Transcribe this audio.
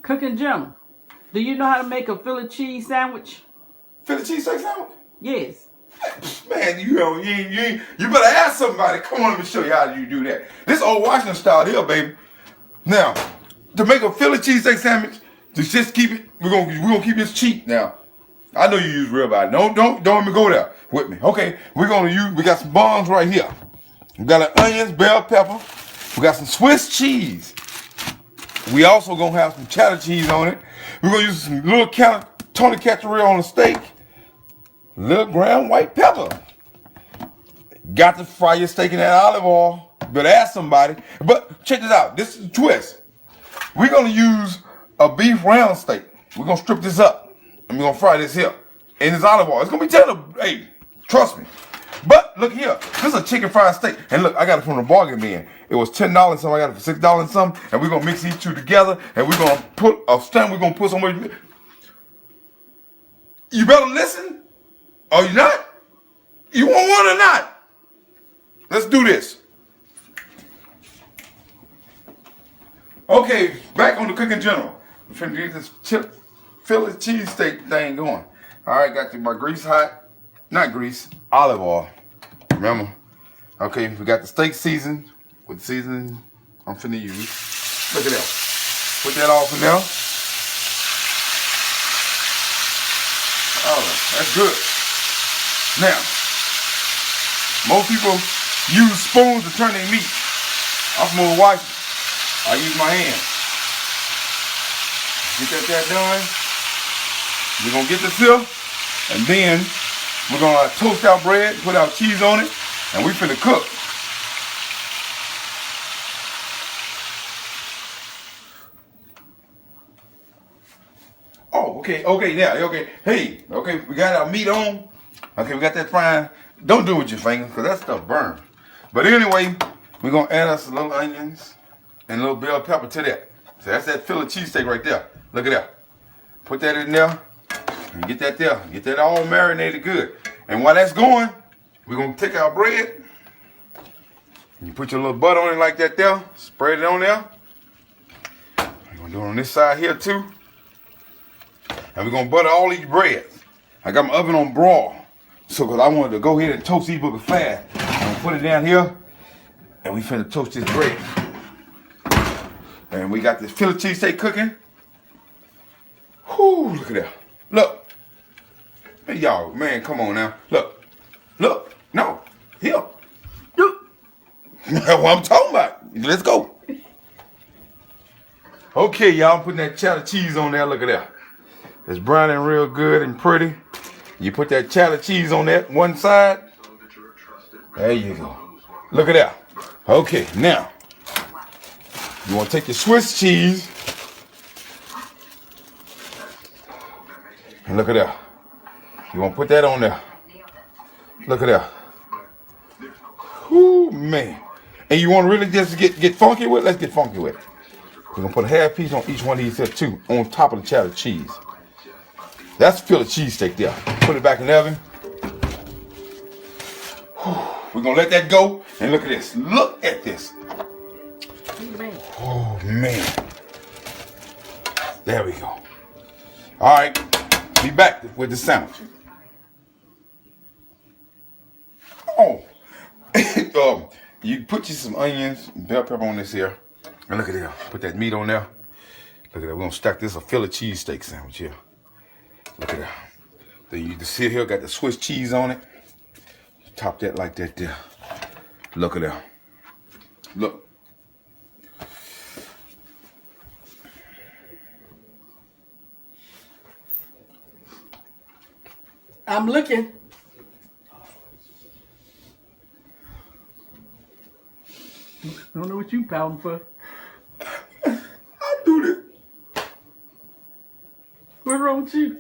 Cooking Jim, do you know how to make a Philly cheese sandwich? Philly cheesesteak sandwich? Yes. Man, you better ask somebody. Come on, let me show you how you do that. This old Washington style here, baby. Now, to make a Philly cheesesteak sandwich, just keep it. We're gonna keep this cheap now. I know you use real body. Don't even go there with me. Okay, we got some buns right here. We got onions, bell pepper. We got some Swiss cheese. We also gonna have some cheddar cheese on it. We're gonna use some little Tony Cacciarella on the steak. Little ground white pepper. Got to fry your steak in that olive oil. Better ask somebody. But check this out. This is a twist. We're gonna use a beef round steak. We're gonna strip this up. And we're gonna fry this here in this olive oil. It's gonna be tender. Hey, trust me. But look here, this is a chicken fried steak. And look, I got it from the bargain bin. It was $10 something. I got it for $6 something. And we're gonna mix these two together. And we're gonna put a stem. We're gonna put somewhere. You better listen. Are you not? You want one or not? Let's do this. Okay, back on the cooking general. I'm trying to get this Philly cheesesteak thing going. All right, got my grease hot. Not grease, olive oil. Remember? Okay, we got the steak seasoned with seasoning I'm finna use. Look at that. Put that off in there. Oh, that's good. Now, most people use spoons to turn their meat. I'm from old Washington. I use my hands. Get that done. We're gonna get this here, and then we're gonna toast our bread, put our cheese on it, and we finna cook. Oh, okay, yeah, okay. Hey, okay, we got our meat on. Okay, we got that frying. Don't do it with your fingers, because that stuff burns. But anyway, we're gonna add us a little onions and a little bell pepper to that. So that's that Philly cheesesteak right there. Look at that. Put that in there and get that there. Get that all marinated good. And while that's going, we're gonna take our bread. You put your little butter on it like that there. Spread it on there. We're gonna do it on this side here too. And we're gonna butter all these breads. I got my oven on broil. So cause I wanted to go ahead and toast these boogers fast. I'm gonna put it down here. And we finna toast this bread. And we got this Philly cheesesteak cooking. Whoo, look at that. Look. Hey, y'all, man, come on now. Look. Look. No. Here. Look. That's what I'm talking about. Let's go. Okay, y'all, I'm putting that cheddar cheese on there. Look at that. It's browning real good and pretty. You put that cheddar cheese on that one side. There you go. Look at that. Okay, now. You want to take your Swiss cheese. And look at that. You want to put that on there. Look at that. Whoo, man. And you want to really just get funky with it? Let's get funky with it. We're going to put a half piece on each one of these here too, on top of the cheddar cheese. That's Philly cheesesteak there. Put it back in the oven. Whew. We're going to let that go. And look at this. Look at this. Oh, man. There we go. All right. Be back with the sandwich. Oh. You put you some onions, bell pepper on this here. And look at that. Put that meat on there. Look at that. We're going to stack this a Philly cheesesteak sandwich here. Look at that. Then you can see here, got the Swiss cheese on it. Top that like that there. Look at that. Look. I'm looking. I don't know what you pouting for. I do this. What's wrong with you?